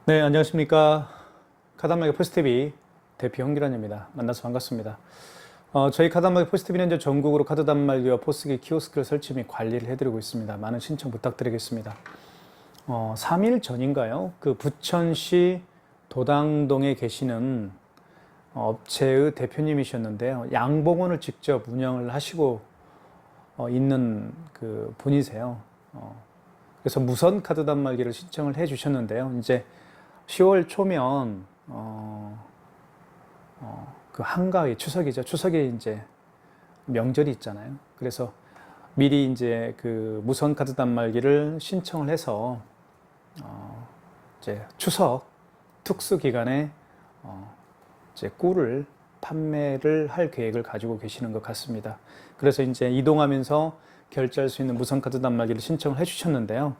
네, 안녕하십니까. 카단말기 포스티비 대표 홍기란입니다. 만나서 반갑습니다. 저희 카단말기 포스티비는 이제 전국으로 카드 단말기와 포스기 키오스크를 설치 및 관리를 해드리고 있습니다. 많은 신청 부탁드리겠습니다. 3일 전인가요? 그 부천시 도당동에 계시는 업체의 대표님이셨는데요. 양봉원을 직접 운영을 하시고 있는 그 분이세요. 그래서 무선 카드 단말기를 신청을 해 주셨는데요. 이제 10월 초면 그 한가위 추석이죠. 추석에 이제 명절이 있잖아요. 그래서 미리 이제 그 무선 카드 단말기를 신청을 해서 이제 추석 특수 기간에 이제 꿀을 판매를 할 계획을 가지고 계시는 것 같습니다. 그래서 이제 이동하면서 결제할 수 있는 무선 카드 단말기를 신청을 해 주셨는데요.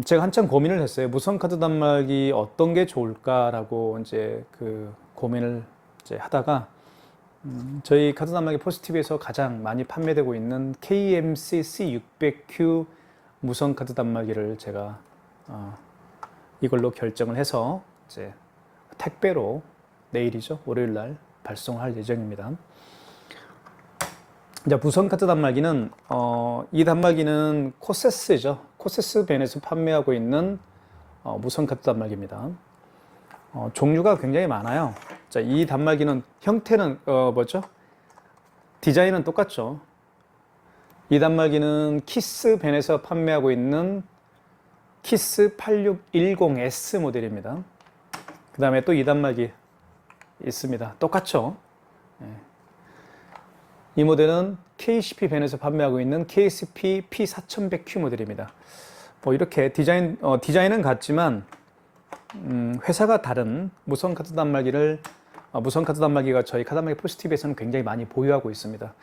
제가 한참 고민을 했어요. 무선 카드 단말기 어떤 게 좋을까라고 이제 그 고민을 이제 하다가 저희 카드 단말기 포스티비에서 가장 많이 판매되고 있는 KMCC 600Q 무선 카드 단말기를 제가 이걸로 결정을 해서 이제 택배로 내일이죠. 월요일 날 발송할 예정입니다. 이제 무선 카드 단말기는 이 단말기는 코세스죠. 코세스 밴에서 판매하고 있는 무선 카드 단말기입니다. 종류가 굉장히 많아요. 자, 이 단말기는 형태는 뭐죠? 디자인은 똑같죠. 이 단말기는 키스 밴에서 판매하고 있는 키스 8610S 모델입니다. 그 다음에 또 이 단말기 있습니다. 똑같죠. 이 모델은 KCP 밴에서 판매하고 있는 KCP P4100Q 모델입니다. 뭐 이렇게 디자인은 같지만 회사가 다른 무선 카드 단말기가 저희 카단말기 포스티비에서는 굉장히 많이 보유하고 있습니다.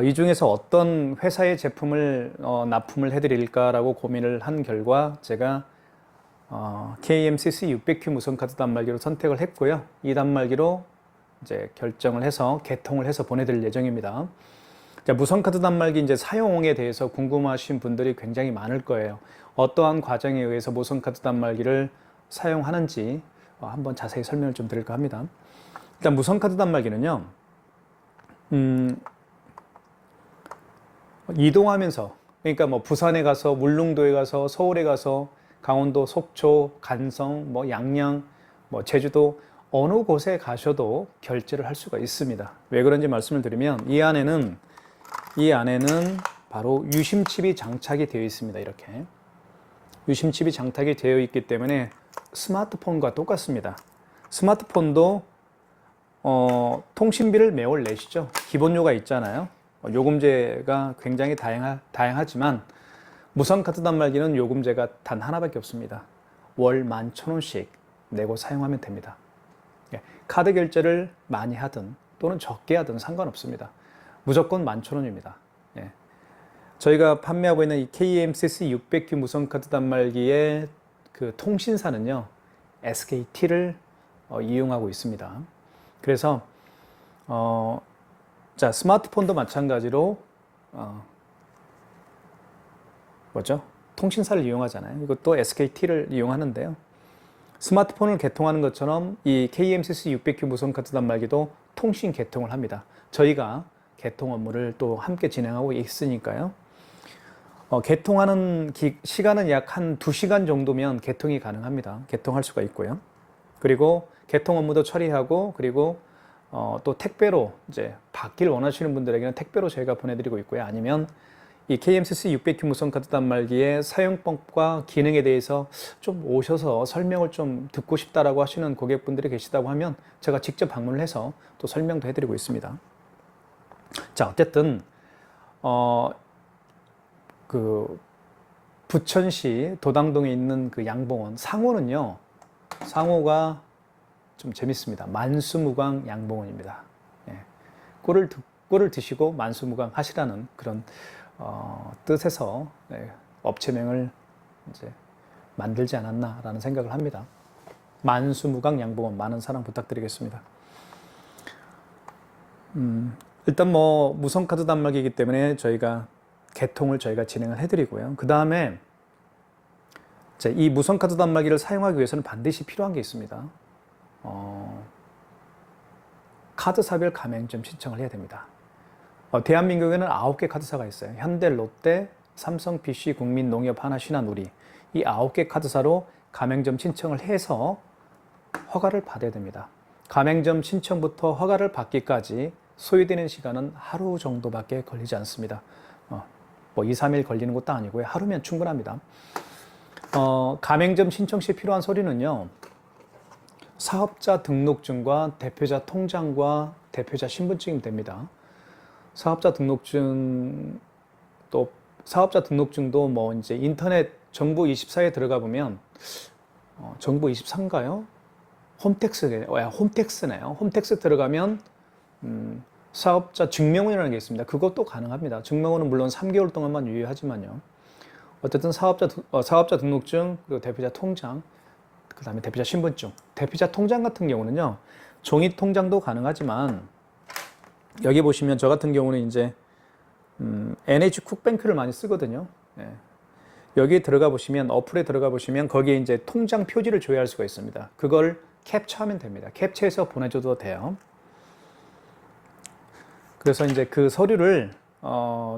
이 중에서 어떤 회사의 제품을 납품을 해드릴까라고 고민을 한 결과 제가 KMCC 600Q 무선 카드 단말기로 선택을 했고요. 이 단말기로 이제 결정을 해서 개통을 해서 보내드릴 예정입니다. 자, 무선 카드 단말기 이제 사용에 대해서 궁금하신 분들이 굉장히 많을 거예요. 어떠한 과정에 의해서 무선 카드 단말기를 사용하는지 한번 자세히 설명을 좀 드릴까 합니다. 일단 무선 카드 단말기는요, 이동하면서, 그러니까 뭐 부산에 가서, 울릉도에 가서, 서울에 가서, 강원도, 속초, 간성, 뭐 양양, 뭐 제주도 어느 곳에 가셔도 결제를 할 수가 있습니다. 왜 그런지 말씀을 드리면 이 안에는 바로 유심칩이 장착이 되어 있습니다. 이렇게 유심칩이 장착이 되어 있기 때문에 스마트폰과 똑같습니다. 스마트폰도 통신비를 매월 내시죠. 기본료가 있잖아요. 요금제가 굉장히 다양하지만 무선 카드 단말기는 요금제가 단 하나밖에 없습니다. 월 11,000원씩 내고 사용하면 됩니다. 카드 결제를 많이 하든 또는 적게 하든 상관없습니다. 무조건 11,000원입니다. 저희가 판매하고 있는 이 KMCC 600Q 무선 카드 단말기의 그 통신사는요, SKT를 이용하고 있습니다. 그래서 자, 스마트폰도 마찬가지로 뭐죠? 통신사를 이용하잖아요. 이것도 SKT를 이용하는데요. 스마트폰을 개통하는 것처럼 이 KMCC 600Q 무선 카드 단말기도 통신 개통을 합니다. 저희가 개통 업무를 또 함께 진행하고 있으니까요. 개통하는 시간은 약 한 2시간 정도면 개통이 가능합니다. 개통할 수가 있고요. 그리고 개통 업무도 처리하고, 그리고 또 택배로 이제 받길 원하시는 분들에게는 택배로 저희가 보내드리고 있고요. 아니면 이 KMCC 600Q 무선 카드 단말기의 사용법과 기능에 대해서 좀 오셔서 설명을 좀 듣고 싶다라고 하시는 고객분들이 계시다고 하면 제가 직접 방문을 해서 또 설명도 해드리고 있습니다. 자, 어쨌든 그 부천시 도당동에 있는 그 양봉원 상호는요, 상호가 좀 재밌습니다. 만수무강 양봉원입니다. 꿀을 드시고 만수무강 하시라는 그런 뜻에서 업체명을 이제 만들지 않았나라는 생각을 합니다. 만수무강 양봉원 많은 사랑 부탁드리겠습니다. 일단 뭐 무선 카드 단말기이기 때문에 저희가 개통을 진행을 해드리고요. 그 다음에 자, 이 무선카드 단말기를 사용하기 위해서는 반드시 필요한 게 있습니다. 카드사별 가맹점 신청을 해야 됩니다. 대한민국에는 9개 카드사가 있어요. 현대, 롯데, 삼성, PC, 국민, 농협, 하나, 신한, 우리. 이 9개 카드사로 가맹점 신청을 해서 허가를 받아야 됩니다. 가맹점 신청부터 허가를 받기까지 소요되는 시간은 하루 정도밖에 걸리지 않습니다. 뭐 2, 3일 걸리는 것도 아니고요. 하루면 충분합니다. 가맹점 신청 시 필요한 서류는요. 사업자 등록증과 대표자 통장과 대표자 신분증이면 됩니다. 사업자 등록증, 또 사업자 등록증도 뭐 이제 인터넷 정부24에 들어가 보면 정부24인가요? 홈택스네요. 홈택스 들어가면 사업자 증명원이라는 게 있습니다. 그것도 가능합니다. 증명원은 물론 3개월 동안만 유효하지만요. 어쨌든 사업자 등록증, 그리고 대표자 통장, 그 다음에 대표자 신분증. 대표자 통장 같은 경우는요, 종이 통장도 가능하지만, 여기 보시면 저 같은 경우는 이제, NH쿡뱅크를 많이 쓰거든요. 예. 여기 들어가 보시면, 어플에 들어가 보시면, 거기에 이제 통장 표지를 조회할 수가 있습니다. 그걸 캡처하면 됩니다. 캡처해서 보내줘도 돼요. 그래서 이제 그 서류를,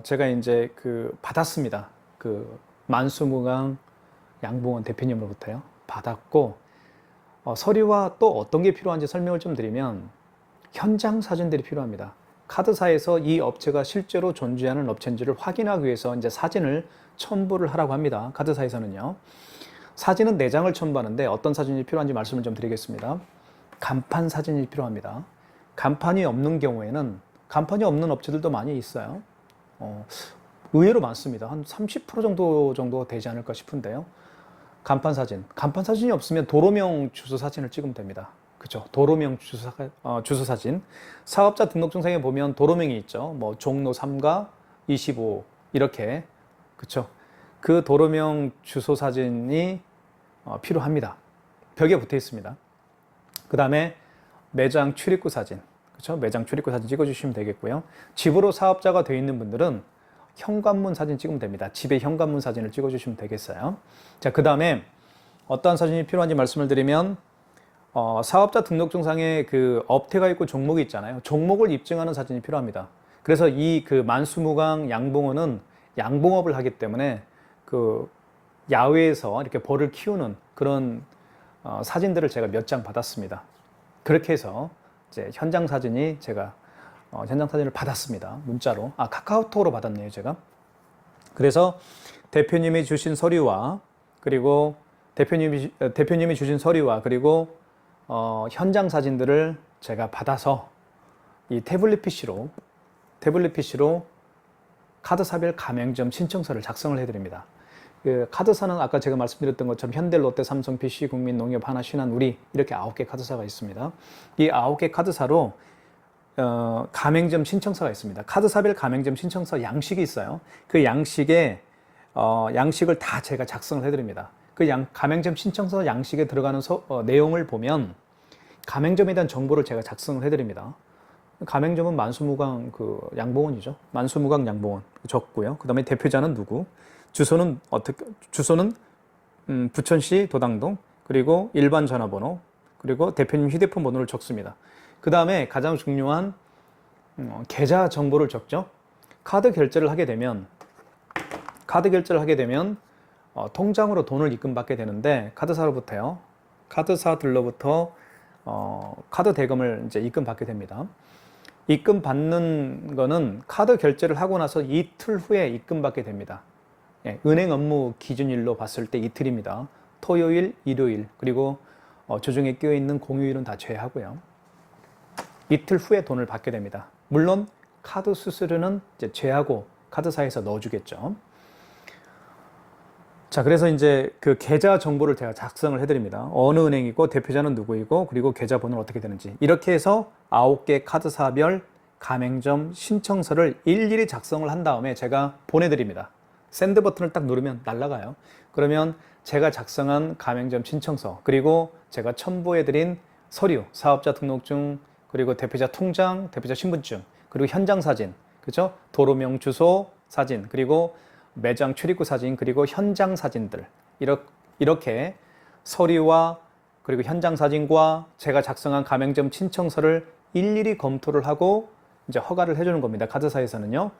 제가 이제 받았습니다. 만수무강 양봉원 대표님으로부터요. 받았고, 서류와 또 어떤 게 필요한지 설명을 좀 드리면, 현장 사진들이 필요합니다. 카드사에서 이 업체가 실제로 존재하는 업체인지를 확인하기 위해서 이제 사진을 첨부를 하라고 합니다. 카드사에서는요. 사진은 4장을 첨부하는데 어떤 사진이 필요한지 말씀을 좀 드리겠습니다. 간판 사진이 필요합니다. 간판이 없는 경우에는, 간판이 없는 업체들도 많이 있어요. 의외로 많습니다. 한 30% 정도 되지 않을까 싶은데요. 간판 사진이 없으면 도로명 주소 사진을 찍으면 됩니다. 그죠? 도로명 주소 사진. 사업자 등록증상에 보면 도로명이 있죠. 뭐 종로 3가 25 이렇게. 그쵸? 그 도로명 주소 사진이 필요합니다. 벽에 붙어 있습니다. 그 다음에 매장 출입구 사진. 그쵸? 매장 출입구 사진 찍어주시면 되겠고요. 집으로 사업자가 되어 있는 분들은 현관문 사진 찍으면 됩니다. 집의 현관문 사진을 찍어주시면 되겠어요. 자, 그 다음에 어떠한 사진이 필요한지 말씀을 드리면, 사업자 등록증상에 업태가 있고 종목이 있잖아요. 종목을 입증하는 사진이 필요합니다. 그래서 만수무강 양봉원은 양봉업을 하기 때문에 야외에서 이렇게 벌을 키우는 그런 사진들을 제가 몇 장 받았습니다. 그렇게 해서 이제 현장 사진을 받았습니다. 문자로. 카카오톡으로 받았네요, 제가. 그래서 대표님이 주신 서류와, 그리고 대표님이 주신 서류와, 그리고 현장 사진들을 제가 받아서 이 태블릿 PC로 카드사별 가맹점 신청서를 작성을 해드립니다. 카드사는 아까 제가 말씀드렸던 것처럼 현대, 롯데, 삼성, PC, 국민, 농협, 하나, 신한, 우리 이렇게 9개 카드사가 있습니다. 이 9개 카드사로 가맹점 신청서가 있습니다. 카드사별 가맹점 신청서 양식이 있어요. 그 양식을 다 제가 작성을 해드립니다. 가맹점 신청서 양식에 들어가는 내용을 보면 가맹점에 대한 정보를 제가 작성을 해드립니다. 가맹점은 만수무강 양봉원이죠. 만수무강 양봉원 적고요. 그 다음에 대표자는 누구? 주소는 부천시 도당동, 그리고 일반 전화번호, 그리고 대표님 휴대폰 번호를 적습니다. 그 다음에 가장 중요한 계좌 정보를 적죠. 카드 결제를 하게 되면 통장으로 돈을 입금받게 되는데 카드사들로부터 카드 대금을 이제 입금받게 됩니다. 입금받는 거는 카드 결제를 하고 나서 이틀 후에 입금받게 됩니다. 예, 은행 업무 기준일로 봤을 때 이틀입니다. 토요일, 일요일, 그리고 주중에 끼어있는 공휴일은 다 제외하고요. 이틀 후에 돈을 받게 됩니다. 물론 카드 수수료는 이제 제하고 카드사에서 넣어주겠죠. 자, 그래서 이제 계좌 정보를 제가 작성을 해드립니다. 어느 은행이고, 대표자는 누구이고, 그리고 계좌 번호는 어떻게 되는지. 이렇게 해서 9개 카드사별 가맹점 신청서를 일일이 작성을 한 다음에 제가 보내드립니다. 샌드 버튼을 딱 누르면 날아가요. 그러면 제가 작성한 가맹점 신청서, 그리고 제가 첨부해드린 서류, 사업자 등록증, 그리고 대표자 통장, 대표자 신분증, 그리고 현장 사진, 그죠? 도로명 주소 사진, 그리고 매장 출입구 사진, 그리고 현장 사진들, 이렇게 서류와 그리고 현장 사진과 제가 작성한 가맹점 신청서를 일일이 검토를 하고 이제 허가를 해주는 겁니다. 카드사에서는요.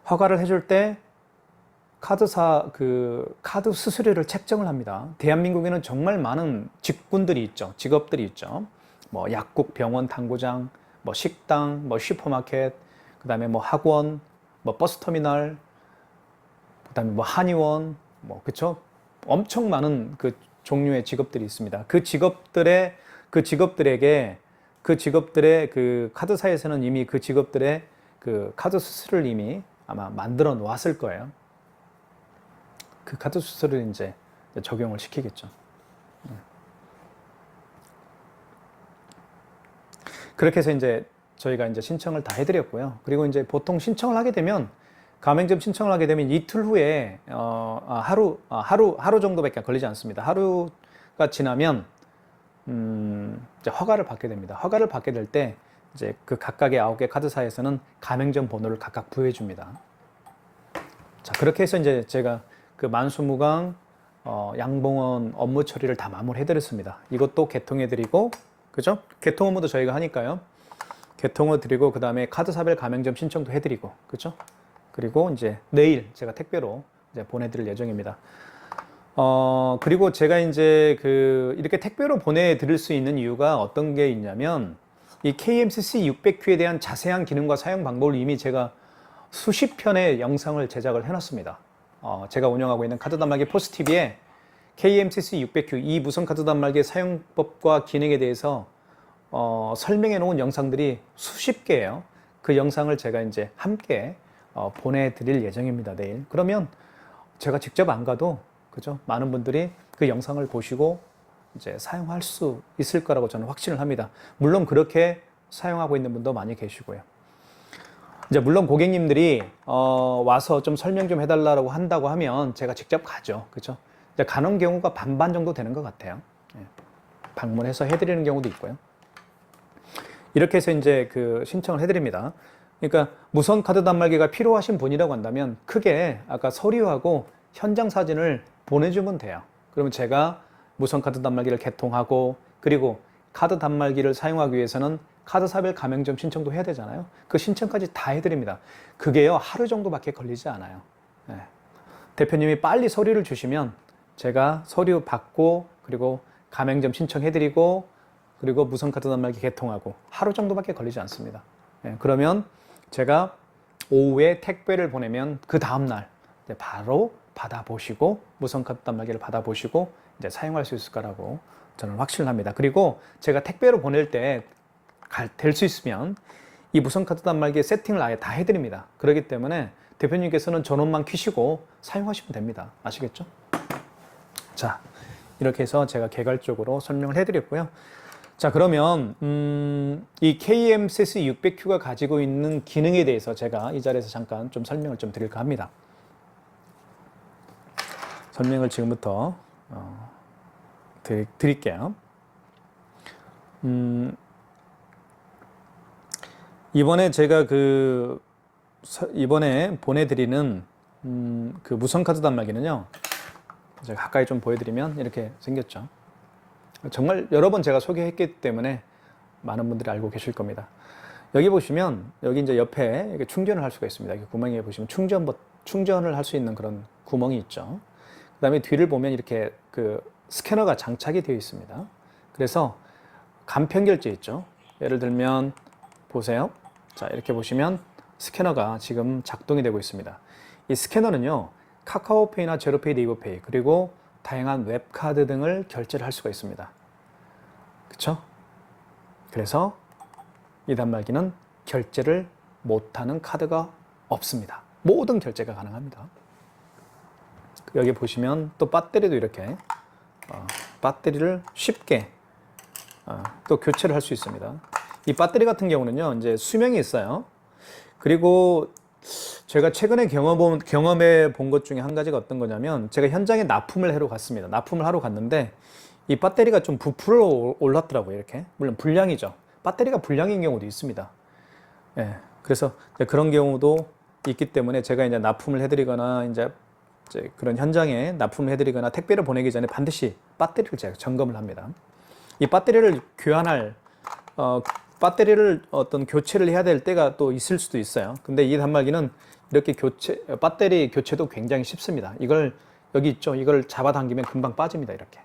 허가를 해줄 때 카드 수수료를 책정을 합니다. 대한민국에는 정말 많은 직군들이 있죠. 직업들이 있죠. 뭐 약국, 병원, 당구장, 뭐 식당, 뭐 슈퍼마켓, 그다음에 뭐 학원, 뭐 버스터미널, 그다음에 뭐 한의원, 뭐 그쵸? 엄청 많은 그 종류의 직업들이 있습니다. 그 직업들의 그 카드사에서는 이미 그 직업들의 그 카드 수수료를 이미 아마 만들어 놓았을 거예요. 그 카드 수수료를 이제 적용을 시키겠죠. 그렇게 해서 이제 저희가 이제 신청을 다 해드렸고요. 그리고 이제 보통 신청을 하게 되면 가맹점 신청을 하게 되면 이틀 후에 하루 정도밖에 걸리지 않습니다. 하루가 지나면 이제 허가를 받게 됩니다. 허가를 받게 될 때 이제 그 각각의 9개 카드사에서는 가맹점 번호를 각각 부여해 줍니다. 자, 그렇게 해서 이제 제가 그 만수무강 양봉원 업무 처리를 다 마무리해 드렸습니다. 이것도 개통해 드리고, 그죠? 개통 업무도 저희가 하니까요. 개통을 드리고, 그 다음에 카드사별 가맹점 신청도 해 드리고, 그죠? 그리고 이제 내일 제가 택배로 이제 보내드릴 예정입니다. 그리고 제가 이제 이렇게 택배로 보내드릴 수 있는 이유가 어떤 게 있냐면, 이 KMCC 600Q에 대한 자세한 기능과 사용 방법을 이미 제가 수십 편의 영상을 제작을 해놨습니다. 제가 운영하고 있는 카드 단말기 포스TV에 KMCC 600Q 이 무선 카드 단말기의 사용법과 기능에 대해서 설명해 놓은 영상들이 수십 개예요. 그 영상을 제가 이제 함께 보내드릴 예정입니다. 내일. 그러면 제가 직접 안 가도, 그죠? 많은 분들이 그 영상을 보시고 이제 사용할 수 있을 거라고 저는 확신을 합니다. 물론 그렇게 사용하고 있는 분도 많이 계시고요. 이제 물론 고객님들이 와서 좀 설명 좀 해달라고 한다고 하면 제가 직접 가죠. 그죠? 이제 가는 경우가 반반 정도 되는 것 같아요. 예. 방문해서 해드리는 경우도 있고요. 이렇게 해서 이제 신청을 해드립니다. 그러니까 무선 카드 단말기가 필요하신 분이라고 한다면 크게 아까 서류하고 현장 사진을 보내주면 돼요. 그러면 제가 무선 카드 단말기를 개통하고, 그리고 카드 단말기를 사용하기 위해서는 카드사별 가맹점 신청도 해야 되잖아요. 그 신청까지 다 해드립니다. 그게요, 하루 정도밖에 걸리지 않아요. 네. 대표님이 빨리 서류를 주시면 제가 서류 받고, 그리고 가맹점 신청해드리고, 그리고 무선 카드 단말기 개통하고 하루 정도밖에 걸리지 않습니다. 네. 그러면 제가 오후에 택배를 보내면 그 다음날 바로 받아보시고, 무선 카드 단말기를 받아보시고 이제 사용할 수 있을 거라고 저는 확신을 합니다. 그리고 제가 택배로 보낼 때 될 수 있으면 이 무선 카드 단말기의 세팅을 아예 다 해드립니다. 그렇기 때문에 대표님께서는 전원만 켜시고 사용하시면 됩니다. 아시겠죠? 자, 이렇게 해서 제가 개괄적으로 설명을 해드렸고요. 자, 그러면 이 KMCC 600Q가 가지고 있는 기능에 대해서 제가 이 자리에서 잠깐 좀 설명을 좀 드릴까 합니다. 설명을 지금부터 드릴게요. 이번에 제가 이번에 보내드리는 그 무선 카드 단말기는요, 제가 가까이 좀 보여드리면 이렇게 생겼죠. 정말 여러 번 제가 소개했기 때문에 많은 분들이 알고 계실 겁니다. 여기 보시면, 여기 이제 옆에 이렇게 충전을 할 수가 있습니다. 여기 구멍에 보시면 충전을 할 수 있는 그런 구멍이 있죠. 그 다음에 뒤를 보면 이렇게 스캐너가 장착이 되어 있습니다. 그래서 간편 결제 있죠. 예를 들면 보세요. 자, 이렇게 보시면 스캐너가 지금 작동이 되고 있습니다. 이 스캐너는요, 카카오페이나 제로페이, 네이버페이, 그리고 다양한 웹카드 등을 결제를 할 수가 있습니다. 그쵸? 그래서 이 단말기는 결제를 못하는 카드가 없습니다. 모든 결제가 가능합니다. 여기 보시면 또 배터리도 이렇게 배터리를 쉽게 또 교체를 할 수 있습니다. 이 배터리 같은 경우는요, 이제 수명이 있어요. 그리고 제가 최근에 경험해 본 것 중에 한 가지가 어떤 거냐면, 제가 현장에 납품을 하러 갔습니다. 납품을 하러 갔는데 이 배터리가 좀 부풀어 올랐더라고요. 이렇게. 물론 불량이죠. 배터리가 불량인 경우도 있습니다. 예. 그래서 그런 경우도 있기 때문에 제가 이제 납품을 해드리거나 이제 이제 그런 현장에 납품을 해드리거나 택배를 보내기 전에 반드시 배터리를 제가 점검을 합니다. 이 배터리를 교환할 배터리를 어떤 교체를 해야 될 때가 또 있을 수도 있어요. 근데 이 단말기는 이렇게 배터리 교체도 굉장히 쉽습니다. 이걸 여기 있죠. 이걸 잡아당기면 금방 빠집니다. 이렇게.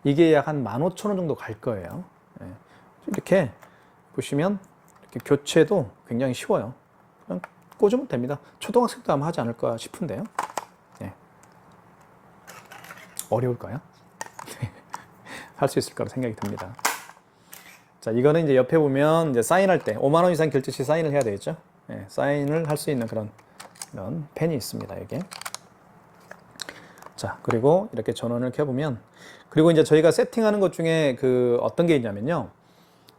이게 약 한 15,000원 정도 갈 거예요. 이렇게 보시면 이렇게 교체도 굉장히 쉬워요. 그냥 꽂으면 됩니다. 초등학생도 아마 하지 않을까 싶은데요. 네. 어려울까요? 할 수 있을 거라 생각이 듭니다. 자, 이거는 이제 옆에 보면 이제 사인할 때 5만 원 이상 결제 시 사인을 해야 되겠죠. 네, 사인을 할 수 있는 그런 펜이 있습니다. 여기. 자, 그리고 이렇게 전원을 켜보면, 그리고 이제 저희가 세팅하는 것 중에 그 어떤 게 있냐면요.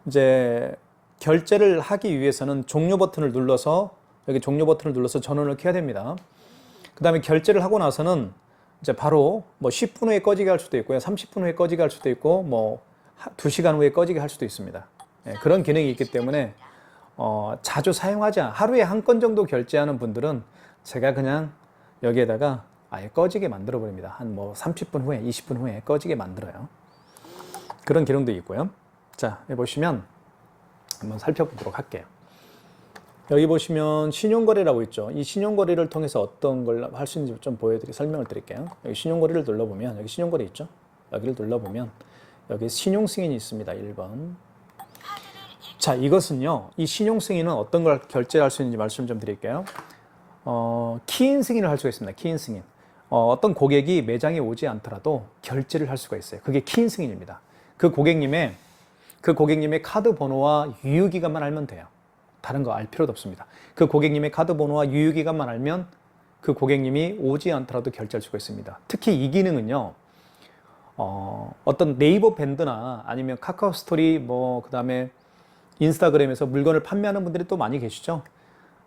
이제 결제를 하기 위해서는 종료 버튼을 눌러서, 여기 종료 버튼을 눌러서 전원을 켜야 됩니다. 그 다음에 결제를 하고 나서는 이제 바로 뭐 10분 후에 꺼지게 할 수도 있고요. 30분 후에 꺼지게 할 수도 있고, 뭐 2시간 후에 꺼지게 할 수도 있습니다. 네, 그런 기능이 있기 때문에 자주 사용하지 않아, 하루에 한 건 정도 결제하는 분들은 제가 그냥 여기에다가 아예 꺼지게 만들어 버립니다. 한 뭐 30분 후에, 20분 후에 꺼지게 만들어요. 그런 기능도 있고요. 자, 여기 보시면 한번 살펴보도록 할게요. 여기 보시면 신용거래라고 있죠. 이 신용거래를 통해서 어떤 걸 할 수 있는지 좀 설명을 드릴게요. 여기 신용거래를 눌러보면, 여기 신용거래 있죠? 여기를 눌러보면 여기 신용승인이 있습니다. 1번. 자, 이것은요, 이 신용승인은 어떤 걸 결제할 수 있는지 말씀 좀 드릴게요. 키인 승인을 할 수가 있습니다. 키인 승인. 어떤 고객이 매장에 오지 않더라도 결제를 할 수가 있어요. 그게 키인 승인입니다. 그 고객님의 카드 번호와 유효기간만 알면 돼요. 다른 거 알 필요도 없습니다. 그 고객님의 카드 번호와 유효기간만 알면 그 고객님이 오지 않더라도 결제할 수가 있습니다. 특히 이 기능은요, 어떤 네이버 밴드나 아니면 카카오 스토리, 그 다음에 인스타그램에서 물건을 판매하는 분들이 또 많이 계시죠.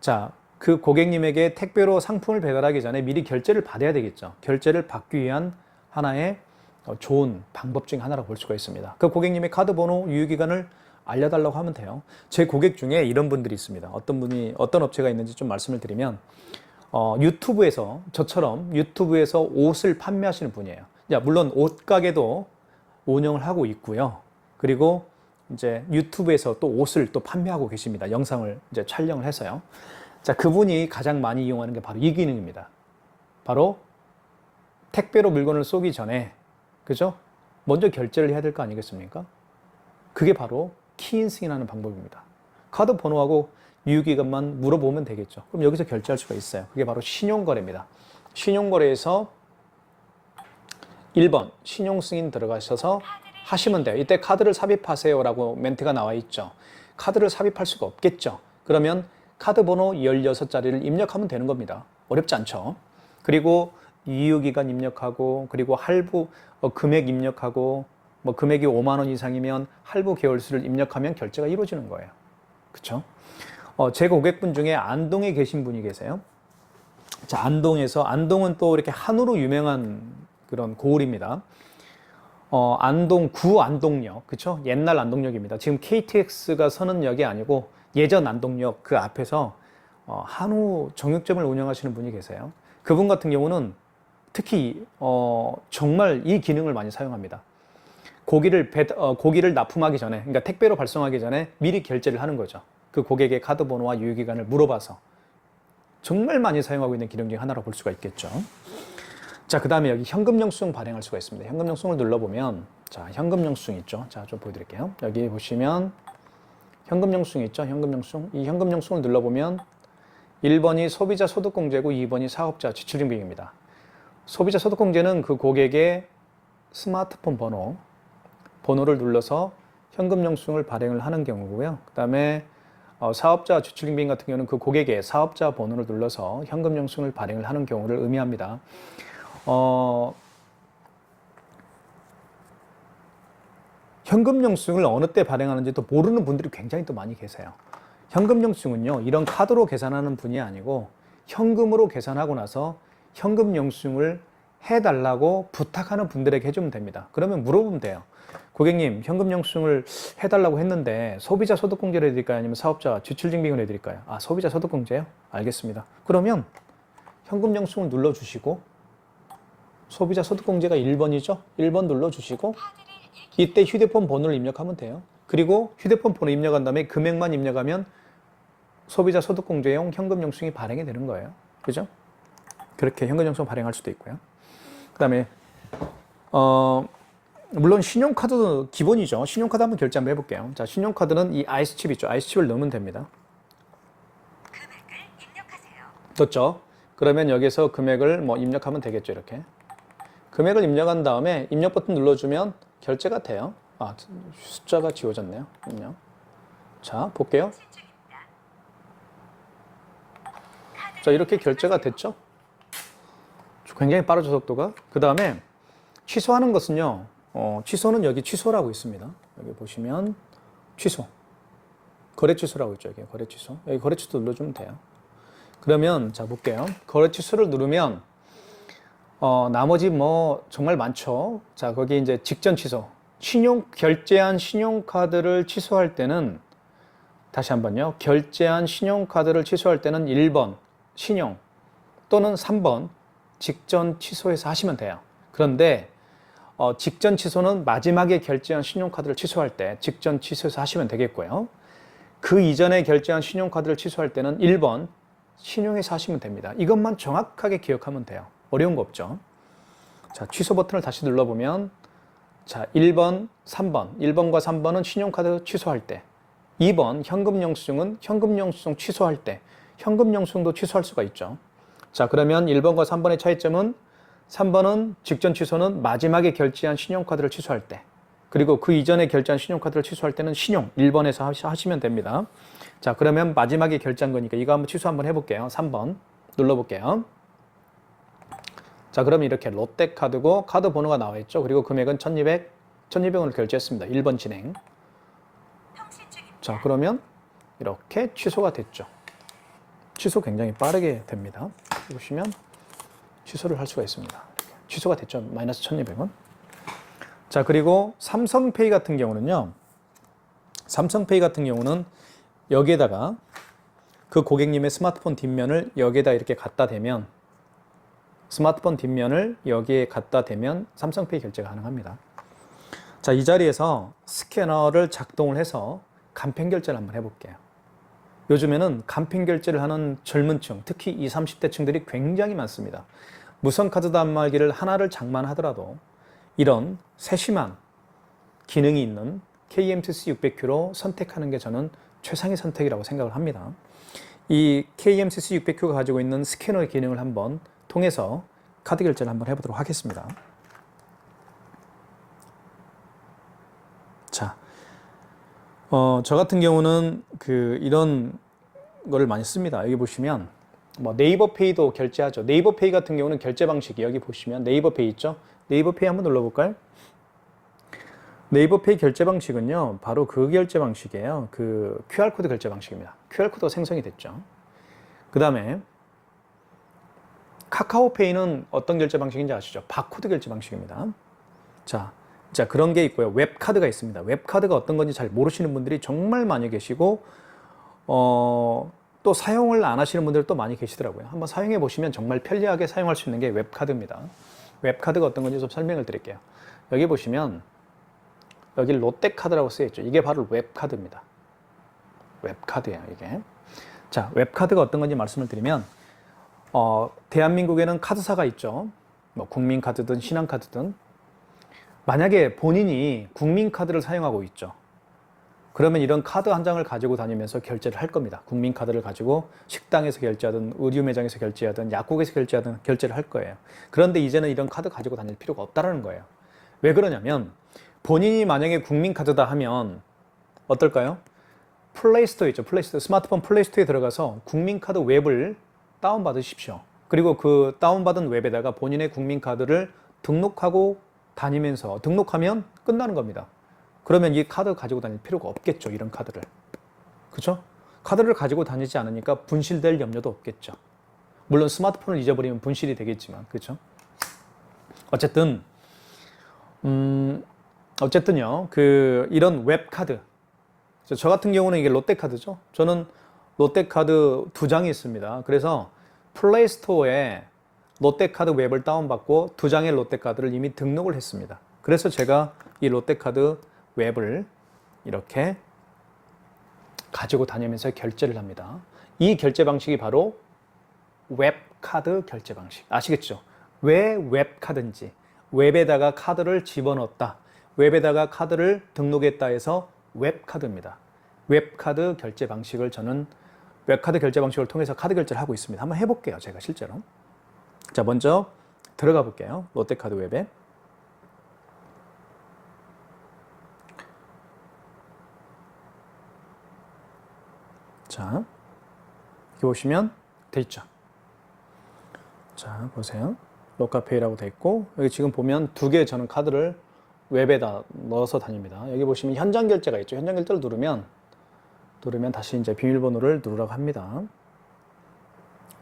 자, 그 고객님에게 택배로 상품을 배달하기 전에 미리 결제를 받아야 되겠죠. 결제를 받기 위한 하나의 좋은 방법 중 하나라고 볼 수가 있습니다. 그 고객님의 카드 번호, 유효기간을 알려달라고 하면 돼요. 제 고객 중에 이런 분들이 있습니다. 어떤 업체가 있는지 좀 말씀을 드리면, 유튜브에서, 저처럼 유튜브에서 옷을 판매하시는 분이에요. 물론 옷가게도 운영을 하고 있고요. 그리고 이제 유튜브에서 또 옷을 또 판매하고 계십니다. 영상을 이제 촬영을 해서요. 자, 그분이 가장 많이 이용하는 게 바로 이 기능입니다. 바로 택배로 물건을 쏘기 전에, 그죠? 먼저 결제를 해야 될 거 아니겠습니까? 그게 바로 키인 승인하는 방법입니다. 카드 번호하고 유효기간만 물어보면 되겠죠. 그럼 여기서 결제할 수가 있어요. 그게 바로 신용거래입니다. 신용거래에서 1번 신용승인 들어가셔서 하시면 돼요. 이때 카드를 삽입하세요 라고 멘트가 나와 있죠. 카드를 삽입할 수가 없겠죠. 그러면 카드 번호 16자리를 입력하면 되는 겁니다. 어렵지 않죠. 그리고 유효기간 입력하고, 그리고 할부 금액 입력하고, 금액이 5만 원 이상이면 할부 개월수를 입력하면 결제가 이루어지는 거예요. 그렇죠? 제 고객분 중에 안동에 계신 분이 계세요. 자, 안동은 또 이렇게 한우로 유명한 그런 고을입니다. 구 안동역, 그쵸? 옛날 안동역입니다. 지금 KTX가 서는 역이 아니고 예전 안동역 그 앞에서 한우 정육점을 운영하시는 분이 계세요. 그분 같은 경우는 특히 정말 이 기능을 많이 사용합니다. 고기를 납품하기 전에, 그러니까 택배로 발송하기 전에 미리 결제를 하는 거죠. 그 고객의 카드 번호와 유효기간을 물어봐서 정말 많이 사용하고 있는 기능 중 하나로 볼 수가 있겠죠. 자, 그 다음에 여기 현금 영수증 발행할 수가 있습니다. 현금 영수증을 눌러보면, 자, 현금 영수증 있죠. 자, 좀 보여드릴게요. 여기 보시면 현금 영수증 있죠. 현금 영수증. 이 현금 영수증을 눌러보면 1번이 소비자 소득공제고 2번이 사업자 지출증빙입니다. 소비자 소득공제는 그 고객의 스마트폰 번호를 눌러서 현금 영수증을 발행을 하는 경우고요. 그 다음에 사업자 지출증빙 같은 경우는 그 고객의 사업자 번호를 눌러서 현금 영수증을 발행을 하는 경우를 의미합니다. 현금 영수증을 어느 때 발행하는지 또 모르는 분들이 굉장히 또 많이 계세요. 현금 영수증은요, 이런 카드로 계산하는 분이 아니고 현금으로 계산하고 나서 현금 영수증을 해달라고 부탁하는 분들에게 해주면 됩니다. 그러면 물어보면 돼요. 고객님, 현금 영수증을 해달라고 했는데 소비자 소득공제를 해드릴까요? 아니면 사업자 지출증빙을 해드릴까요? 아, 소비자 소득공제요? 알겠습니다. 그러면 현금 영수증을 눌러주시고 소비자 소득공제가 1번이죠. 1번 눌러주시고 이때 휴대폰 번호를 입력하면 돼요. 그리고 휴대폰 번호 입력한 다음에 금액만 입력하면 소비자 소득공제용 현금 영수증이 발행이 되는 거예요. 그죠? 그렇게 현금 영수증 발행할 수도 있고요. 그 다음에 물론 신용카드도 기본이죠. 신용카드 한번 결제 한번 해볼게요. 자, 신용카드는 이 아이스칩 있죠. 아이스칩을 넣으면 됩니다. 금액을 입력하세요. 됐죠? 그러면 여기서 금액을 뭐 입력하면 되겠죠. 이렇게. 금액을 입력한 다음에 입력 버튼 눌러주면 결제가 돼요. 아, 숫자가 지워졌네요. 입력. 자, 볼게요. 자, 이렇게 결제가 됐죠? 굉장히 빠르죠, 속도가. 그 다음에 취소하는 것은요. 취소는 여기 취소라고 있습니다. 여기 보시면 취소. 거래 취소라고 있죠. 여기 거래 취소. 여기 거래 취소 눌러주면 돼요. 그러면 자 볼게요. 거래 취소를 누르면 나머지 뭐 정말 많죠. 자, 거기 이제 직전 취소. 결제한 신용카드를 취소할 때는 다시 한번요. 결제한 신용카드를 취소할 때는 1번 신용 또는 3번 직전 취소해서 하시면 돼요. 그런데 직전 취소는 마지막에 결제한 신용카드를 취소할 때 직전 취소해서 하시면 되겠고요. 그 이전에 결제한 신용카드를 취소할 때는 1번 신용해서 하시면 됩니다. 이것만 정확하게 기억하면 돼요. 어려운 거 없죠. 자, 취소 버튼을 다시 눌러보면 자, 1번, 3번. 1번과 3번은 신용카드 취소할 때 2번 현금 영수증은 현금 영수증 취소할 때 현금 영수증도 취소할 수가 있죠. 자, 그러면 1번과 3번의 차이점은 3번은 직전 취소는 마지막에 결제한 신용카드를 취소할 때 그리고 그 이전에 결제한 신용카드를 취소할 때는 신용 1번에서 하시면 됩니다. 자, 그러면 마지막에 결제한 거니까 이거 한번 취소 한번 해볼게요. 3번 눌러볼게요. 자, 그러면 이렇게 롯데카드고 카드 번호가 나와 있죠. 그리고 금액은 1200원을 결제했습니다. 1번 진행. 자, 그러면 이렇게 취소가 됐죠. 취소 굉장히 빠르게 됩니다. 보시면 취소를 할 수가 있습니다. 취소가 됐죠. 마이너스 1200원. 자, 그리고 삼성페이 같은 경우는요. 삼성페이 같은 경우는 여기에다가 그 고객님의 스마트폰 뒷면을 여기에다 이렇게 갖다 대면 스마트폰 뒷면을 여기에 갖다 대면 삼성페이 결제가 가능합니다. 자, 이 자리에서 스캐너를 작동을 해서 간편 결제를 한번 해볼게요. 요즘에는 간편 결제를 하는 젊은 층, 특히 20, 30대 층들이 굉장히 많습니다. 무선카드 단말기를 하나를 장만하더라도 이런 세심한 기능이 있는 KMCC 600Q로 선택하는 게 저는 최상의 선택이라고 생각을 합니다. 이 KMCC 600Q가 가지고 있는 스캐너의 기능을 한번 통해서 카드 결제를 한번 해보도록 하겠습니다. 자, 저 같은 경우는 이런 거를 많이 씁니다. 여기 보시면 뭐 네이버페이도 결제하죠. 네이버페이 같은 경우는 결제 방식이 여기 보시면 네이버페이 있죠. 네이버페이 한번 눌러볼까요? 네이버페이 결제 방식은요, 바로 그 결제 방식이에요. 그 QR코드 결제 방식입니다. QR코드가 생성이 됐죠. 그 다음에 카카오페이는 어떤 결제 방식인지 아시죠? 바코드 결제 방식입니다. 자, 그런 게 있고요. 웹카드가 있습니다. 웹카드가 어떤 건지 잘 모르시는 분들이 정말 많이 계시고, 또 사용을 안 하시는 분들도 많이 계시더라고요. 한번 사용해 보시면 정말 편리하게 사용할 수 있는 게 웹카드입니다. 웹카드가 어떤 건지 좀 설명을 드릴게요. 여기 보시면 여기 롯데카드라고 쓰여 있죠. 이게 바로 웹카드입니다. 웹카드예요, 이게. 자, 웹카드가 어떤 건지 말씀을 드리면 대한민국에는 카드사가 있죠. 뭐 국민카드든 신한카드든. 만약에 본인이 국민카드를 사용하고 있죠. 그러면 이런 카드 한 장을 가지고 다니면서 결제를 할 겁니다. 국민카드를 가지고 식당에서 결제하든 의류 매장에서 결제하든 약국에서 결제하든 결제를 할 거예요. 그런데 이제는 이런 카드 가지고 다닐 필요가 없다는 거예요. 왜 그러냐면 본인이 만약에 국민카드다 하면 어떨까요? 플레이스토어 있죠. 플레이스토어, 스마트폰 플레이스토어에 들어가서 국민카드 웹을 다운받으십시오. 그리고 그 다운받은 웹에다가 본인의 국민카드를 등록하고 다니면서 등록하면 끝나는 겁니다. 그러면 이 카드 가지고 다닐 필요가 없겠죠. 이런 카드를. 그렇죠? 카드를 가지고 다니지 않으니까 분실될 염려도 없겠죠. 물론 스마트폰을 잊어버리면 분실이 되겠지만. 그렇죠? 어쨌든요. 이런 웹카드. 저 같은 경우는 이게 롯데카드죠. 저는 롯데카드 2장이 있습니다. 그래서 플레이스토어에 롯데카드 웹을 다운받고 2장의 롯데카드를 이미 등록을 했습니다. 그래서 제가 이 롯데카드 웹을 이렇게 가지고 다니면서 결제를 합니다. 이 결제 방식이 바로 웹카드 결제 방식. 아시겠죠? 왜 웹카드인지. 웹에다가 카드를 집어넣었다. 웹에다가 카드를 등록했다 해서 웹카드입니다. 웹카드 결제 방식을 저는 웹카드 결제 방식을 통해서 카드 결제를 하고 있습니다. 한번 해볼게요. 제가 실제로. 자, 먼저 들어가 볼게요. 롯데카드 웹에. 자, 여기 보시면 돼 있죠. 자, 보세요. 로카페이라고 돼 있고, 여기 지금 보면 2개 저는 카드를 웹에다 넣어서 다닙니다. 여기 보시면 현장 결제가 있죠. 현장 결제를 누르면 다시 이제 비밀번호를 누르라고 합니다.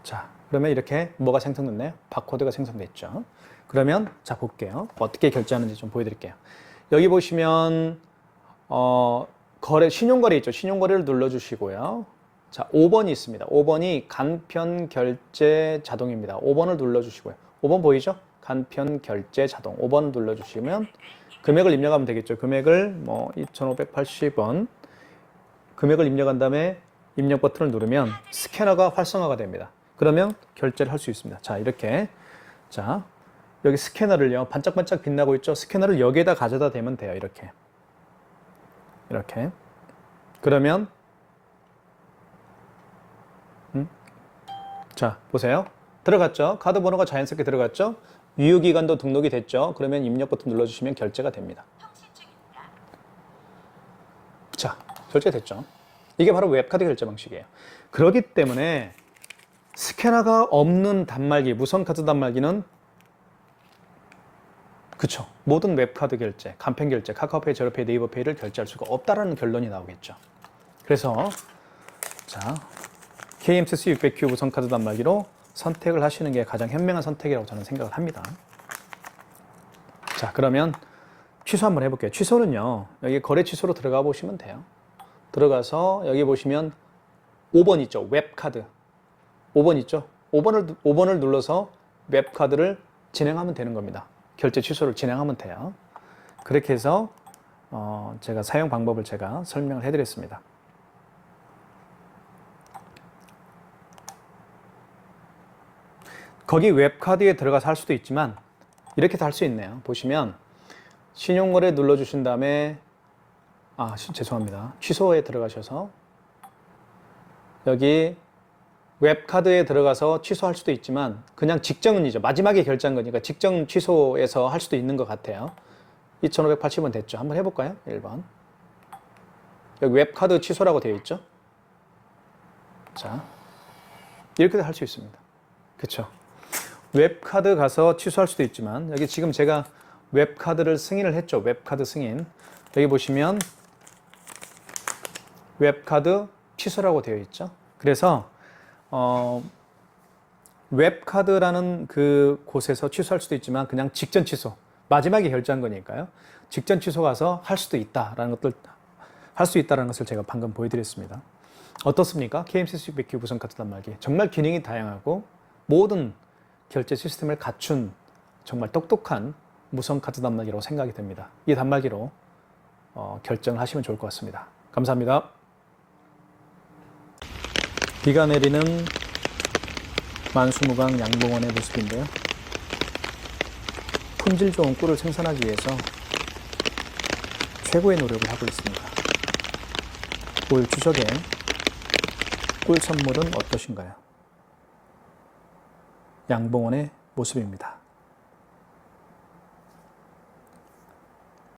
자, 그러면 이렇게 뭐가 생성됐나요? 바코드가 생성됐죠. 그러면 자, 볼게요. 어떻게 결제하는지 좀 보여드릴게요. 여기 보시면 신용거래 있죠. 신용거래를 눌러주시고요. 자, 5번이 있습니다. 5번이 간편 결제 자동입니다. 5번을 눌러주시고요. 5번 보이죠? 간편 결제 자동. 5번 눌러주시면 금액을 입력하면 되겠죠. 금액을 2,580원. 금액을 입력한 다음에 입력 버튼을 누르면 스캐너가 활성화가 됩니다. 그러면 결제를 할 수 있습니다. 자, 이렇게. 자, 여기 스캐너를요. 반짝반짝 빛나고 있죠? 스캐너를 여기에다 가져다 대면 돼요. 이렇게. 이렇게. 그러면 자, 보세요. 들어갔죠? 카드 번호가 자연스럽게 들어갔죠? 유효기간도 등록이 됐죠? 그러면 입력 버튼 눌러주시면 결제가 됩니다. 자, 결제됐죠? 이게 바로 웹카드 결제 방식이에요. 그렇기 때문에 스캐너가 없는 단말기, 무선카드 단말기는 그쵸? 모든 웹카드 결제, 간편 결제, 카카오페이, 제로페이, 네이버페이를 결제할 수가 없다라는 결론이 나오겠죠. 그래서 자, KMCC 600Q 무선카드 단말기로 선택을 하시는 게 가장 현명한 선택이라고 저는 생각을 합니다. 자, 그러면 취소 한번 해볼게요. 취소는요, 여기 거래 취소로 들어가 보시면 돼요. 들어가서 여기 보시면 5번 있죠. 웹카드. 5번 있죠. 5번을 눌러서 웹카드를 진행하면 되는 겁니다. 결제 취소를 진행하면 돼요. 그렇게 해서 제가 사용 방법을 제가 설명을 해드렸습니다. 거기 웹카드에 들어가서 할 수도 있지만 이렇게도 할 수 있네요. 보시면 신용거래 눌러주신 다음에 죄송합니다. 취소에 들어가셔서 여기 웹카드에 들어가서 취소할 수도 있지만 그냥 직정은이죠. 마지막에 결제한 거니까 직정 취소해서 할 수도 있는 것 같아요. 2,580원 됐죠. 한번 해볼까요? 1번. 여기 웹카드 취소라고 되어 있죠. 자, 이렇게도 할 수 있습니다. 그쵸? 웹카드 가서 취소할 수도 있지만 여기 지금 제가 웹카드를 승인을 했죠. 웹카드 승인. 여기 보시면 웹카드 취소라고 되어 있죠. 그래서 웹카드라는 그 곳에서 취소할 수도 있지만 그냥 직전 취소, 마지막에 결제한 거니까요. 직전 취소 가서 할 수도 있다라는 것을 제가 방금 보여드렸습니다. 어떻습니까? KMCC 600Q 무선카드 단말기 정말 기능이 다양하고 모든 결제 시스템을 갖춘 정말 똑똑한 무선카드 단말기라고 생각이 됩니다. 이 단말기로 결정을 하시면 좋을 것 같습니다. 감사합니다. 비가 내리는 만수무강 양봉원의 모습인데요. 품질 좋은 꿀을 생산하기 위해서 최고의 노력을 하고 있습니다. 올 추석에 꿀 선물은 어떠신가요? 양봉원의 모습입니다.